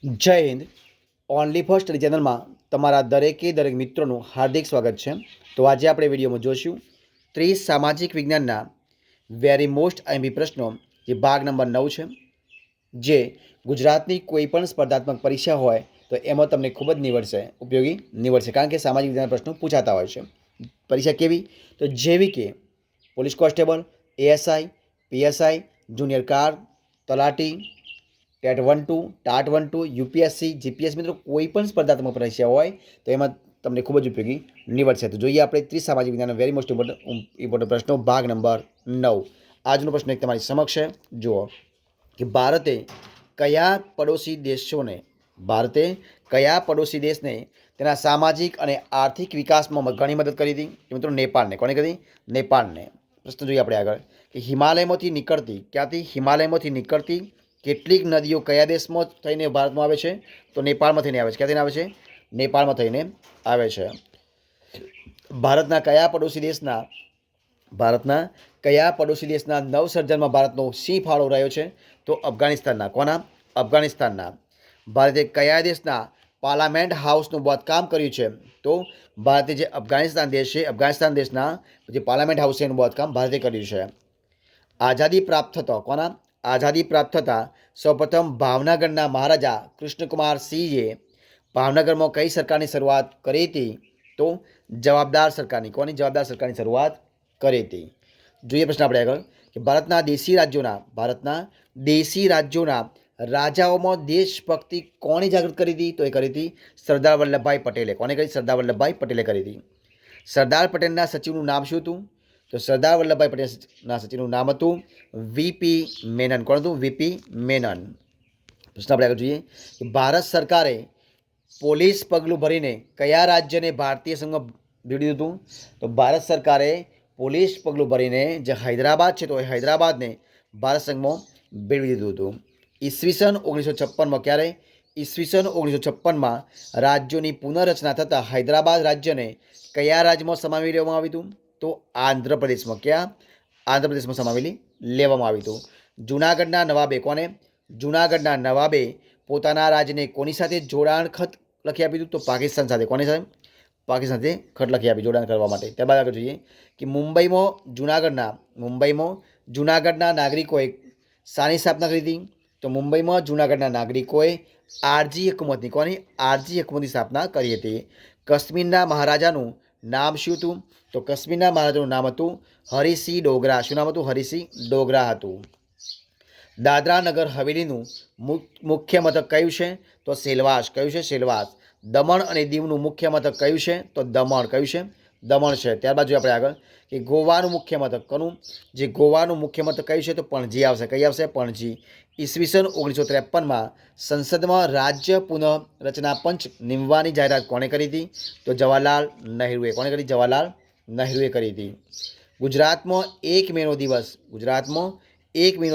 જય Hind. Only for study ચેનલમાં તમારા દરેક મિત્રોનું હાર્દિક સ્વાગત છે. તો આજે આપણે વિડીયોમાં જોઈશું 30 સામાજિક વિજ્ઞાનના વેરી મોસ્ટ આઈએમપી પ્રશ્નો, જે ભાગ નંબર 9 છે, જે ગુજરાતની કોઈ પણ સ્પર્ધાત્મક પરીક્ષા હોય તો એમાં તમને ખૂબ જ ઉપયોગી નીવડશે, કારણ કે સામાજિક વિજ્ઞાનના પ્રશ્નો પૂછાતા હોય છે. પરીક્ષા કેવી? તો જેવી કે police constable, ASI, PSI, junior car, તલાટી, ટેટ 1-2, ટાટ 1-2, યુપીએસસી, જીપીએસ. મિત્રો, કોઈ પણ સ્પર્ધાત્મક પરીક્ષા હોય તો એમાં તમને ખૂબ જ ઉપયોગી નીવડશે. તો જોઈએ આપણે 30 સામાજિક વિજ્ઞાનના વેરી મોસ્ટ ઇમ્પોર્ટન્ટ પ્રશ્નો, ભાગ નંબર 9. આજનો પ્રશ્ન એક તમારી સમક્ષ છે. જુઓ કે ભારતે કયા પડોશી દેશને તેના સામાજિક અને આર્થિક વિકાસમાં ઘણી મદદ કરી હતી? મિત્રો, નેપાળને. કોને કરી? નેપાળને. પ્રશ્ન જોઈએ આપણે આગળ કે હિમાલયમાંથી નીકળતી કેટલીક નદીઓ કયા દેશમાં થઈને ભારતમાં આવે છે? તો નેપાળમાં થઈને આવે છે. ક્યાંથી આવે છે? નેપાળમાં થઈને આવે છે. ભારતના કયા પડોશી દેશના નવસર્જનમાં ભારતનો સિંહ ફાળો રહ્યો છે? તો અફઘાનિસ્તાનના. કોના? અફઘાનિસ્તાનના. ભારતે કયા દેશના પાર્લામેન્ટ હાઉસનું બાંધકામ કર્યું છે? તો ભારતે જે અફઘાનિસ્તાન દેશ છે, અફઘાનિસ્તાન દેશના જે પાર્લામેન્ટ હાઉસ છે એનું બાંધકામ ભારતે કર્યું છે. આઝાદી પ્રાપ્ત થતાં સૌપ્રથમ ભાવનગરના મહારાજા કૃષ્ણકુમાર સિંહે ભાવનગરમાં કઈ સરકારની શરૂઆત કરી હતી? તો જવાબદાર સરકારની. કોની? જવાબદાર સરકારની શરૂઆત કરી હતી. જોઈએ પ્રશ્ન આપણે આગળ કે ભારતના દેશી રાજ્યોના રાજાઓમાં દેશભક્તિ કોણે જાગૃત કરી હતી? તો એ કરી હતી સરદાર વલ્લભભાઈ પટેલે. કોને કરી? સરદાર વલ્લભભાઈ પટેલે કરી હતી. સરદાર પટેલના સચિવનું નામ શું હતું? તો સરદાર વલ્લભભાઈ પટેલના સચિવનું નામ હતું વીપી મેનન. કોણ હતું? વીપી મેનન. પ્રશ્ન આપણે આગળ જોઈએ કે ભારત સરકારે પોલીસ પગલું ભરીને કયા રાજ્યને ભારતીય સંઘમાં ભેળવી દીધું? તો ભારત સરકારે પોલીસ પગલું ભરીને જે હૈદરાબાદ છે તો એ હૈદરાબાદને ભારત સંઘમાં ભેળવી દીધું હતું. ઈસવીસન 1956માં. ક્યારે? ઈસવીસન 1956માં રાજ્યોની પુનઃરચના થતાં હૈદરાબાદ રાજ્યને કયા રાજ્યમાં સમાવી લેવામાં આવ્યું હતું? તો આંધ્રપ્રદેશમાં. ક્યાં? આંધ્રપ્રદેશમાં સમાવી લેવામાં આવ્યું હતું. જૂનાગઢના નવાબે. કોને? જૂનાગઢના નવાબે પોતાના રાજ્યને કોની સાથે જોડાણ ખત લખી આપ્યું હતું? તો પાકિસ્તાન સાથે. કોની સાથે? પાકિસ્તાન સાથે ખત લખી આપી જોડાણ કરવા માટે. ત્યારબાદ આગળ જોઈએ કે મુંબઈમાં જૂનાગઢના નાગરિકોએ શાની સ્થાપના કરી હતી? તો મુંબઈમાં જૂનાગઢના નાગરિકોએ આરજી હુકુમતની. કોની? આરજી હુકુમતની સ્થાપના કરી હતી. કાશ્મીરના મહારાજાનું નામ શું હતું? તો કાશ્મીરના મહારાજાનું નામ હતું હરિસિંહ ડોગરા. શું નામ હતું? હરિસિંહ ડોગરા હતું. દાદરા નગર હવેલીનું મુખ્ય મથક કયું છે? તો સેલવાસ. કયું છે? સેલવાસ. દમણ અને દીવનું મુખ્ય મથક કયું છે? તો દમણ. કયું છે? દમણ છે. ત્યારબાદ જોઈએ આપણે આગળ કે ગોવાનું મુખ્ય મથક કોનું? જે ગોવાનું મુખ્ય મથક કયું છે? તો પણજી આવશે. કઈ આવશે? પણજી. ઈસવીસન 1953માં સંસદમાં રાજ્ય પુનઃરચના પંચ નિમવાની જાહેરાત કોણે કરી હતી? તો જવાહરલાલ નહેરુએ. કોણે કરી? જવાહરલાલ નહેરુએ કરી હતી. ગુજરાતમાં 1 મેનો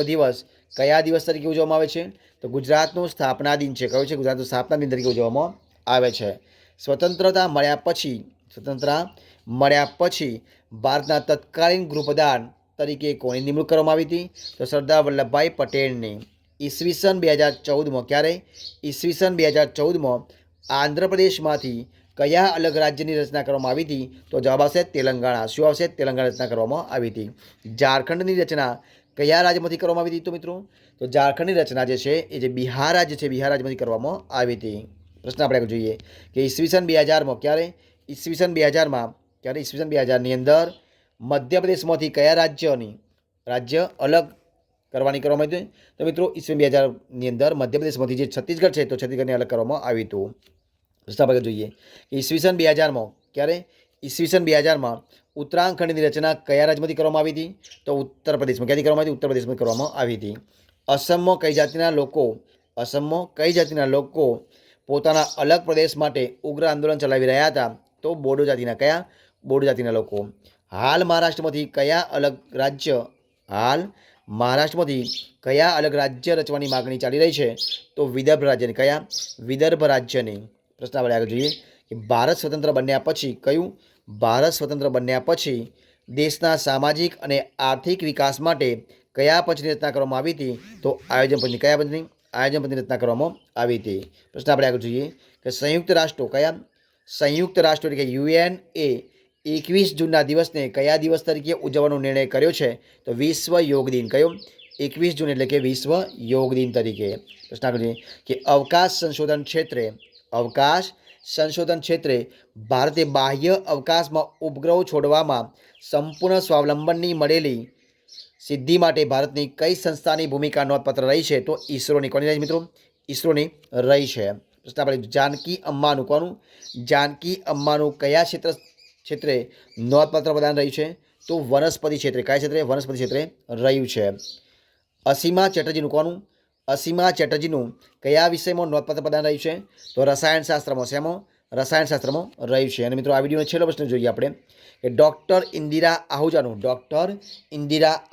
દિવસ કયા દિવસ તરીકે ઉજવવામાં આવે છે? તો ગુજરાતનો સ્થાપના દિન છે. કયો છે? ગુજરાતનો સ્થાપના દિન તરીકે ઉજવવામાં આવે છે. સ્વતંત્રતા મળ્યા પછી ભારતના તત્કાલીન ગૃહપ્રધાન તરીકે કોની નિમણૂક કરવામાં આવી હતી? તો સરદાર વલ્લભભાઈ પટેલની. ઈસવીસન 2014માં. ક્યારે? ઈસવીસન 2014માં આંધ્રપ્રદેશમાંથી કયા અલગ રાજ્યની રચના કરવામાં આવી હતી? તો જવાબ આવશે તેલંગાણા. શું આવશે? તેલંગાણા રચના કરવામાં આવી હતી. ઝારખંડની રચના કયા રાજ્યમાંથી કરવામાં આવી હતી? તો મિત્રો, તો ઝારખંડની રચના જે છે એ જે બિહાર રાજ્ય છે, બિહાર રાજ્યમાંથી કરવામાં આવી હતી. પ્રશ્ન આપણે જોઈએ કે ઈસવીસન 2000માં. ક્યારે? ઈસવીસન 2000માં. ક્યારે? ઈસવીસન 2000ની અંદર મધ્યપ્રદેશમાંથી કયા રાજ્ય અલગ કરવામાં આવી? તો મિત્રો, ઈસવીસન 2000ની અંદર મધ્યપ્રદેશમાંથી જે છત્તીસગઢ છે તો છત્તીસગઢને અલગ કરવામાં આવ્યું હતું. પ્રશ્ન આપણે જોઈએ કે ઈસવીસન 2000માં. ક્યારે? ઈસવીસન 2000માં ઉત્તરાખંડની રચના કયા રાજ્યમાંથી કરવામાં આવી હતી? તો ઉત્તર પ્રદેશમાં. ક્યાંથી કરવામાં આવી હતી? ઉત્તર પ્રદેશમાંથી કરવામાં આવી હતી. અસમમાં કઈ જાતિના લોકો પોતાના અલગ પ્રદેશ માટે ઉગ્ર આંદોલન ચલાવી રહ્યા હતા? તો બોડો જાતિના. કયા? બોડો જાતિના લોકો. હાલ મહારાષ્ટ્રમાંથી કયા અલગ રાજ્ય રચવાની માગણી ચાલી રહી છે? તો વિદર્ભ રાજ્યની. કયા? વિદર્ભ રાજ્યની. પ્રશ્ન આપણે આગળ જોઈએ કે ભારત સ્વતંત્ર બન્યા પછી દેશના સામાજિક અને આર્થિક વિકાસ માટે કયા પંચની રચના કરવામાં આવી હતી? તો આયોજન પંચની. કયા પંચની? આયોજન પદ્ધતિની રચના કરવામાં આવી હતી. પ્રશ્ન આપણે આગળ જોઈએ કે સંયુક્ત રાષ્ટ્રો કયા સંયુક્ત રાષ્ટ્રો એટલે કે યુએન એ 21 જૂનના દિવસને કયા દિવસ તરીકે ઉજવવાનો નિર્ણય કર્યો છે? તો વિશ્વ યોગ દિન. કયો? 21 જૂન એટલે કે વિશ્વ યોગ દિન તરીકે. પ્રશ્ન આગળ જોઈએ કે અવકાશ સંશોધન ક્ષેત્રે ભારતે બાહ્ય અવકાશમાં ઉપગ્રહો છોડવામાં સંપૂર્ણ સ્વાવલંબનની મળેલી સિદ્ધિ માટે ભારતની કઈ સંસ્થાની ભૂમિકા નોંધપાત્ર રહી છે? તો ઈસરોની. કોની રહી મિત્રો? ઈસરોની રહી છે. પ્રશ્ન આપણે જાનકી અમ્માનું કોનું? જાનકી અમ્માનું કયા ક્ષેત્રે નોંધપાત્ર પ્રદાન રહ્યું છે? તો વનસ્પતિ ક્ષેત્રે. કયા ક્ષેત્રે? વનસ્પતિ ક્ષેત્રે રહ્યું છે. અસીમા ચેટર્જીનું કોનું? અસીમા ચેટર્જીનું કયા વિષયમાં નોંધપાત્ર પ્રદાન રહ્યું છે? તો રસાયણશાસ્ત્રમાં. શેમાં? રસાયણશાસ્ત્રમાં રહ્યું છે. અને મિત્રો આ વિડીયોનો છેલ્લો પ્રશ્ન જોઈએ આપણે કે ડૉક્ટર ઇન્દિરા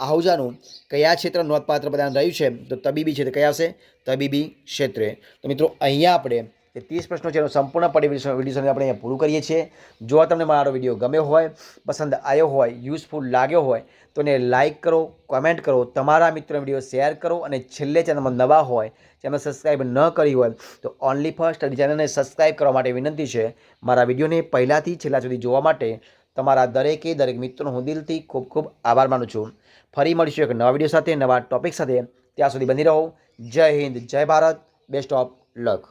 આહુજાનું કયા ક્ષેત્ર નોંધપાત્ર પ્રદાન રહ્યું છે? તો તબીબી ક્ષેત્રે. કયા આવશે? તબીબી ક્ષેત્રે. તો મિત્રો અહીંયા આપણે જે 30 પ્રશ્નો છે એનો સંપૂર્ણપણે વિડીયો આપણે અહીંયા પૂરું કરીએ છીએ. જો તમને મારો વિડીયો ગમ્યો હોય, પસંદ આવ્યો હોય, યુઝફુલ લાગ્યો હોય તો એને લાઇક કરો, કોમેન્ટ કરો, તમારા મિત્રોને વિડીયો શેર કરો અને છેલ્લે ચેનલમાં નવા હોય, ચેનલ સબસ્ક્રાઈબ ન કરી હોય તો ઓનલી ફર્સ્ટ સ્ટડી ચેનલને સબસ્ક્રાઈબ કરવા માટે વિનંતી છે. મારા વિડીયોને પહેલાંથી છેલ્લા સુધી જોવા માટે તમારા દરેક મિત્રોનો હું દિલથી ખૂબ ખૂબ આભાર માનું છું. ફરી મળીશું એક નવા વિડીયો સાથે, નવા ટોપિક સાથે. ત્યાં સુધી બની રહો. જય હિન્દ, જય ભારત, બેસ્ટ ઓફ લક.